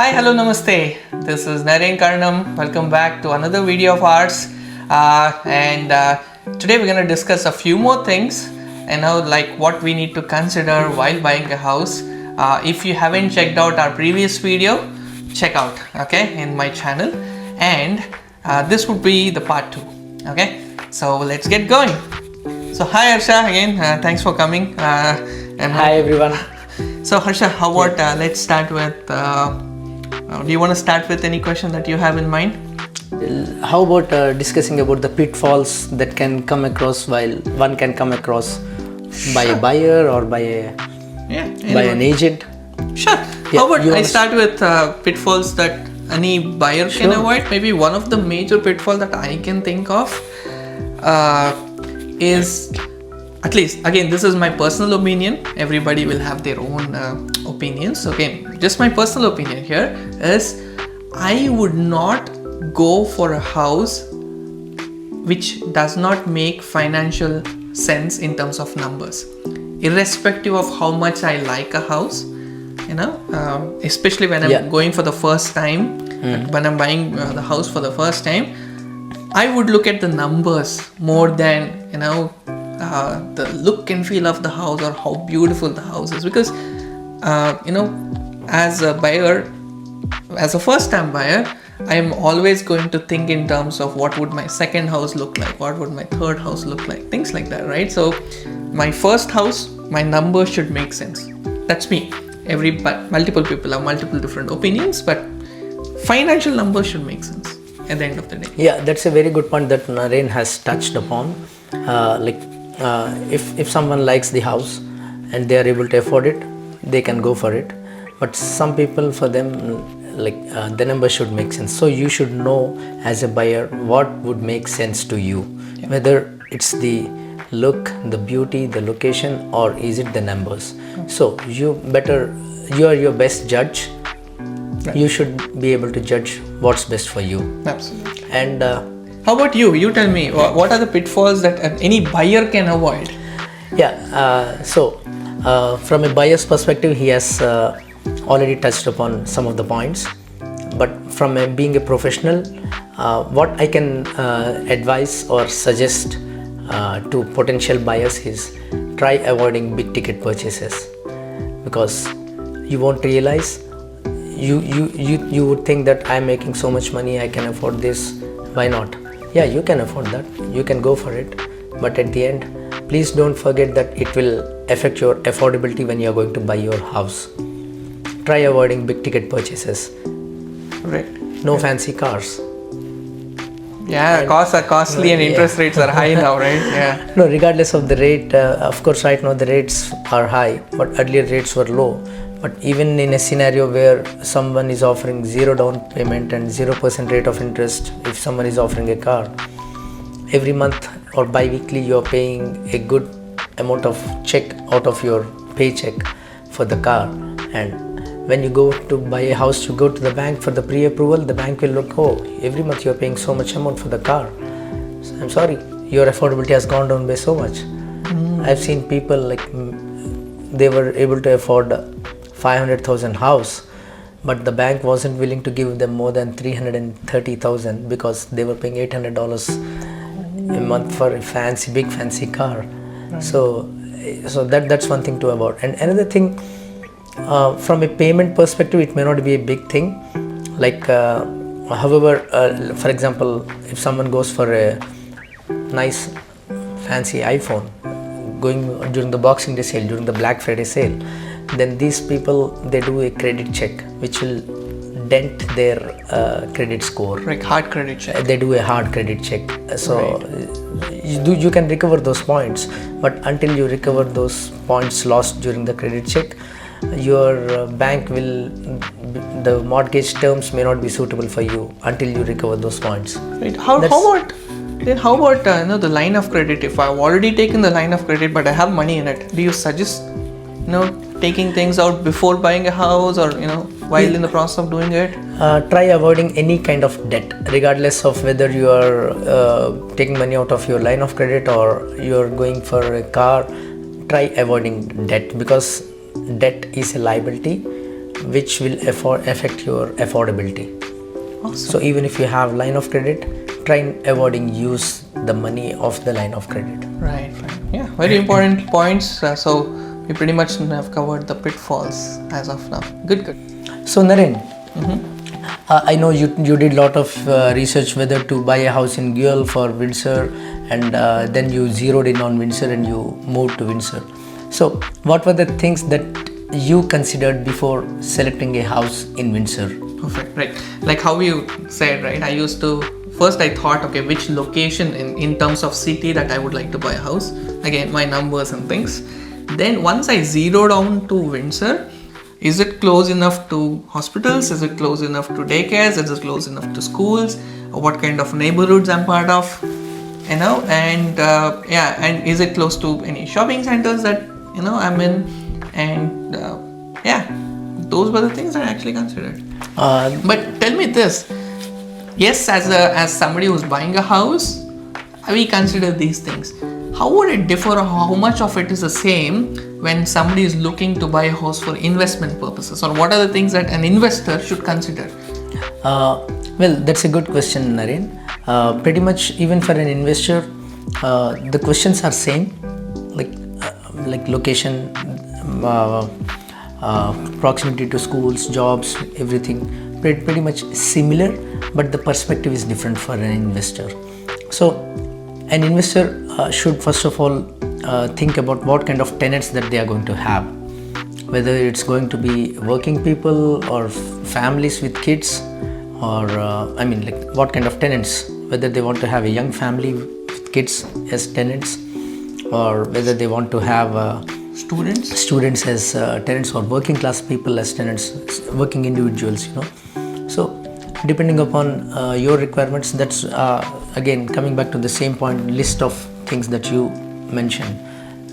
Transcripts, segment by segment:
Hi, hello, namaste. This is Naren Karnam. Welcome back to another video of ours. Today we're going to discuss a few more things, like what we need to consider while buying a house. If you haven't checked out our previous video, check out, in my channel. And this would be the part 2, So let's get going. So hi Harsha again, thanks for coming. Hi everyone. So Harsha, how about let's start with, do you want to start with any question that you have in mind? How about discussing about the pitfalls that can come across while one can come across by a buyer or by an agent? Sure. How about I start with pitfalls that any buyer can avoid? Maybe one of the major pitfalls that I can think of is, at least again, this is my personal opinion. Everybody will have their own opinions. Okay, just my personal opinion here is I would not go for a house which does not make financial sense in terms of numbers, irrespective of how much I like a house. Especially when I'm going for the first time, when I'm buying the house for the first time, I would look at the numbers more than the look and feel of the house or how beautiful the house is, because as a buyer, as a first time buyer, I am always going to think in terms of what would my second house look like, what would my third house look like, things like that, right? So my first house, my numbers should make sense. That's me. Multiple people have multiple different opinions, but financial numbers should make sense at the end of the day. Yeah, that's a very good point that Naren has touched upon. If someone likes the house and they are able to afford it, they can go for it. But some people, for them, the numbers should make sense. So you should know as a buyer what would make sense to you, whether it's the look, the beauty, the location, or is it the numbers. So you are your best judge. Right. You should be able to judge what's best for you. Absolutely. And how about you? You tell me, what are the pitfalls that any buyer can avoid? From a buyer's perspective, he has already touched upon some of the points. But from being a professional, what I can advise or suggest to potential buyers is try avoiding big ticket purchases, because you won't realize. You would think that I'm making so much money, I can afford this, why not? Yeah, you can afford that, you can go for it, but at the end, please don't forget that it will affect your affordability when you're going to buy your house. Try avoiding big ticket purchases. Right. No fancy cars. Yeah, cars are costly and interest rates are high now, right? Yeah. No, regardless of the rate, of course right now the rates are high, but earlier rates were low. But even in a scenario where someone is offering 0 down payment and 0% rate of interest, if someone is offering a car, every month or bi-weekly you're paying a good amount of check out of your paycheck for the car. And when you go to buy a house, you go to the bank for the pre-approval, the bank will look, every month you're paying so much amount for the car. So I'm sorry, your affordability has gone down by so much. I've seen people they were able to afford 500,000 house, but the bank wasn't willing to give them more than 330,000 because they were paying $800 a month for a big fancy car. Right. So that's one thing to avoid. And another thing, from a payment perspective, it may not be a big thing. However, for example, if someone goes for a nice fancy iPhone, going during the Boxing Day sale, during the Black Friday sale, then these people, they do a credit check which will dent their credit score. Like hard credit check. They do a hard credit check. So you can recover those points, but until you recover those points lost during the credit check, your bank the mortgage terms may not be suitable for you until you recover those points. Right. How about the line of credit? If I've already taken the line of credit but I have money in it, do you suggest taking things out before buying a house, or while in the process of doing it? Try avoiding any kind of debt, regardless of whether you are taking money out of your line of credit or you're going for a car. Try avoiding debt, because debt is a liability which will affect your affordability. Awesome. So even if you have line of credit, try avoiding use the money of the line of credit. Right. Yeah, very important points. So we pretty much have covered the pitfalls as of now. Good. So Naren, I know you did lot of research whether to buy a house in Gulf or Windsor, and then you zeroed in on Windsor and you moved to Windsor. So what were the things that you considered before selecting a house in Windsor? Perfect. Right. Like how you said, right? I thought, okay, which location in terms of city that I would like to buy a house. Again, my numbers and things. Then once I zeroed down to Windsor, is it close enough to hospitals? Is it close enough to daycares? Is it close enough to schools? What kind of neighborhoods I'm part of? And and is it close to any shopping centers that I'm in? And those were the things I actually considered. But tell me this. Yes, as somebody who's buying a house, we consider these things. How would it differ, or how much of it is the same when somebody is looking to buy a house for investment purposes? Or what are the things that an investor should consider? Well, that's a good question, Naren. Pretty much even for an investor, the questions are same, like location, proximity to schools, jobs, everything pretty much similar, but the perspective is different for an investor. So an investor should first of all think about what kind of tenants that they are going to have, whether it's going to be working people or families with kids, or what kind of tenants, whether they want to have a young family with kids as tenants, or whether they want to have students as tenants, or working class people as tenants, working individuals, So depending upon your requirements, that's again coming back to the same point, list of things that you mentioned.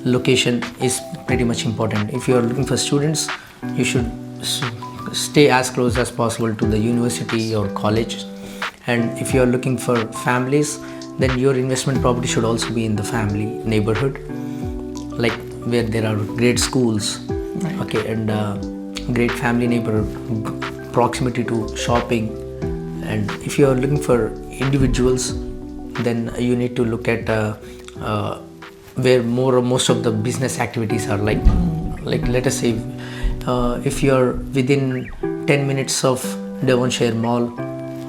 Location is pretty much important. If you are looking for students, you should stay as close as possible to the university or college. And if you are looking for families, then your investment property should also be in the family neighborhood, like where there are great schools, right. Okay, and great family neighborhood, proximity to shopping. And if you are looking for individuals, then you need to look at where most of the business activities are, like let us say if you are within 10 minutes of Devonshire Mall,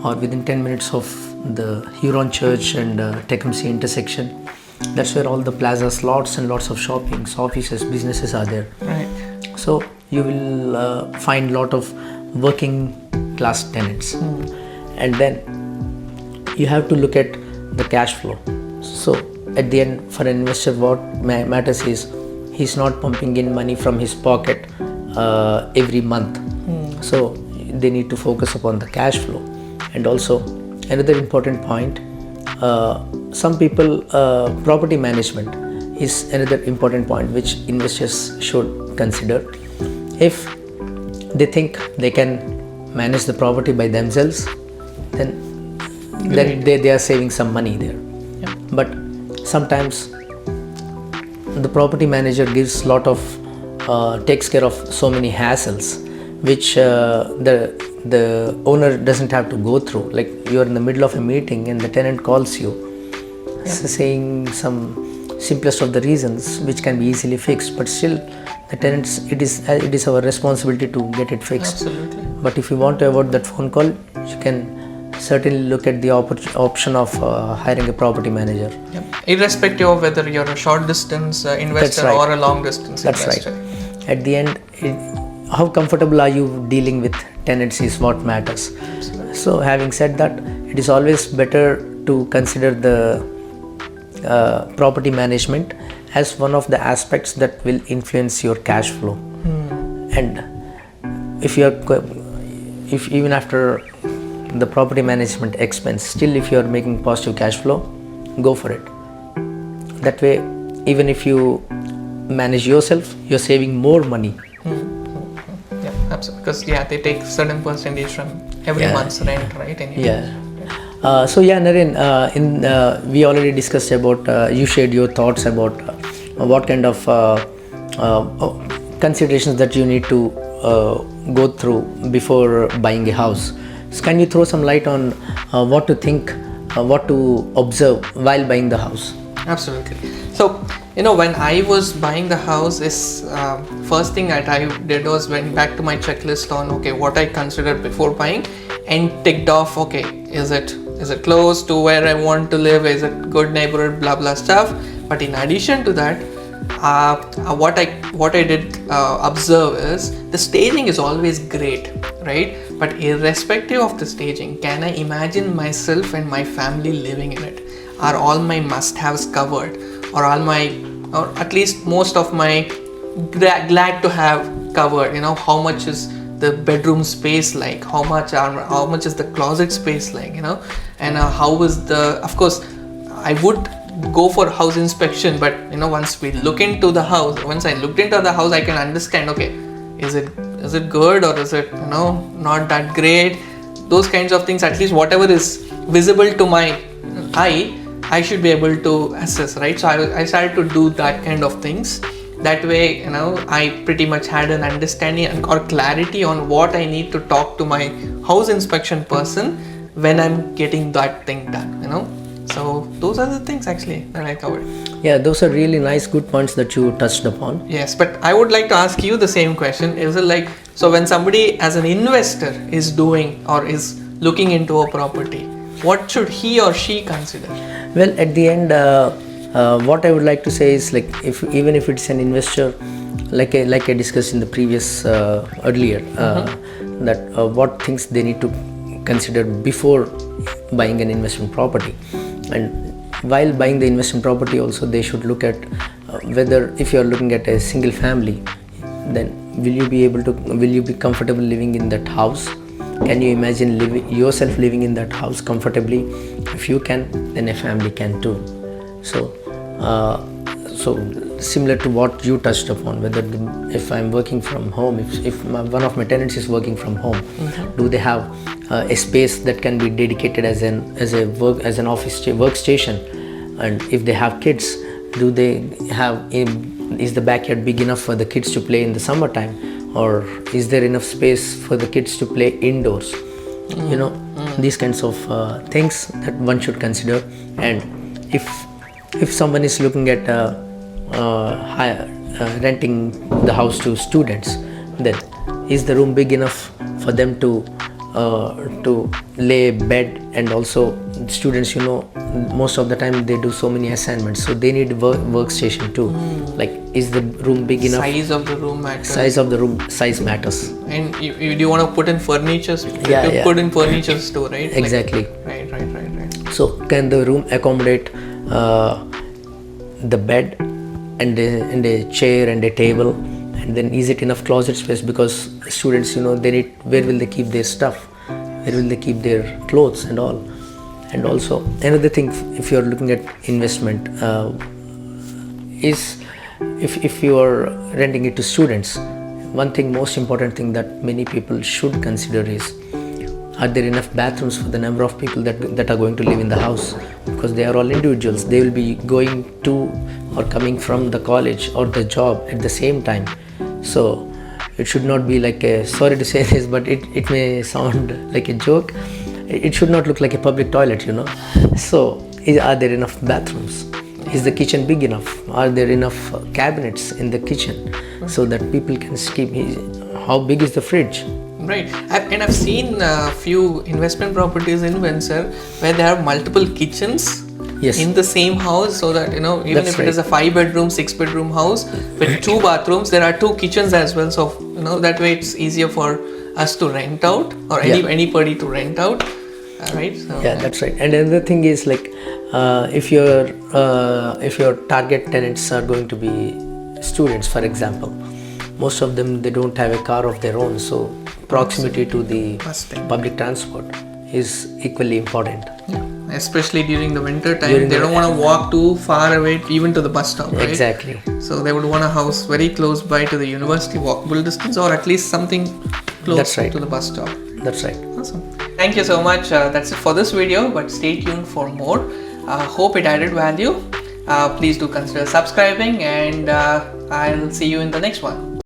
or within 10 minutes of the Huron Church and Tecumseh intersection, that's where all the plazas, lots and lots of shoppings, offices, businesses are there. Right. So you will find lot of working class tenants. And then you have to look at the cash flow. So at the end, for an investor, what matters is he's not pumping in money from his pocket every month. So they need to focus upon the cash flow. And also another important point, some people, property management is another important point which investors should consider. If they think they can manage the property by themselves, then they are saving some money there. Yeah. But sometimes the property manager gives lot of takes care of so many hassles which the owner doesn't have to go through. Like you are in the middle of a meeting and the tenant calls you, saying some simplest of the reasons which can be easily fixed, but still the tenants, it is our responsibility to get it fixed. Absolutely. But if you want to avoid that phone call, you can certainly look at the option of hiring a property manager. Yep. Irrespective of whether you're a short distance investor or a long distance investor. Right. At the end, how comfortable are you dealing with tenants is what matters. Absolutely. So having said that, it is always better to consider the property management as one of the aspects that will influence your cash flow. And if even after the property management expense, still if you are making positive cash flow, go for it. That way, even if you manage yourself, you're saving more money. Yeah, absolutely. Because they take certain percentage from every month's rent, right? Anyway. Naren, we already discussed about, you shared your thoughts about what kind of considerations that you need to go through before buying a house. So can you throw some light on what to think, what to observe while buying the house? Absolutely. So, when I was buying the house, first thing that I did was went back to my checklist on what I considered before buying, and ticked off is it close to where I want to live, is it good neighborhood, blah blah stuff. But in addition to that, what I did observe is the staging is always great, right? But irrespective of the staging, can I imagine myself and my family living in it? Are all my must-haves covered, or or at least most of my glad to have covered? How much is the bedroom space like? How much is the closet space like? And how is of course, I would go for house inspection, but once I looked into the house, I can understand, is it good, or is it not that great? Those kinds of things, at least whatever is visible to my eye, I should be able to assess, right? So I started to do that kind of things. That way, I pretty much had an understanding or clarity on what I need to talk to my house inspection person when I'm getting that thing done, So those are the things actually that I covered. Yeah, those are really nice, good points that you touched upon. Yes, but I would like to ask you the same question. Is it so when somebody as an investor is doing or is looking into a property, what should he or she consider? Well, at the end, what I would like to say is even if it's an investor, like I discussed in the previous earlier, that what things they need to consider before buying an investment property, and while buying the investment property also they should look at whether if you are looking at a single family, then will you be comfortable living in that house? Can you imagine yourself living in that house comfortably? If you can, then a family can too. So similar to what you touched upon, whether if I'm working from home, if one of my tenants is working from home, do they have a space that can be dedicated as an office workstation? And if they have kids, do they is the backyard big enough for the kids to play in the summertime, or is there enough space for the kids to play indoors? These kinds of things that one should consider. And if someone is looking at renting the house to students, then is the room big enough for them to lay a bed? And also students, most of the time they do so many assignments, so they need workstation too. Is the room big enough? Size of the room matters. Size matters. And you want to put in furnitures? Put in furnitures too, right? Exactly. Right. So can the room accommodate the bed and a chair and a table? And then is it enough closet space? Because students, they need, where will they keep their stuff? Where will they keep their clothes and all? And also another thing, if you're looking at investment, is if you are renting it to students, most important thing that many people should consider is, are there enough bathrooms for the number of people that are going to live in the house? Because they are all individuals. They will be going to or coming from the college or the job at the same time. So it should not be sorry to say this, but it may sound like a joke. It should not look like a public toilet, So are there enough bathrooms? Is the kitchen big enough? Are there enough cabinets in the kitchen so that people can skip? How big is the fridge? Right. I've seen a few investment properties in Windsor where there are multiple kitchens in the same house, so that even if it is a 5-bedroom, 6-bedroom house with 2 bathrooms, there are 2 kitchens as well. So that way it's easier for us to rent out, or anybody to rent out. Right. So, that's right. And another thing is if your target tenants are going to be students, for example, most of them, they don't have a car of their own, so proximity to the public transport is equally important. Especially during the winter time, they don't want to walk too far away, even to the bus stop, right? Exactly. So they would want a house very close by to the university, walkable distance, or at least something close to the bus stop. That's right. Awesome. Thank you so much. That's it for this video, but stay tuned for more. Hope it added value. Please do consider subscribing, and I'll see you in the next one.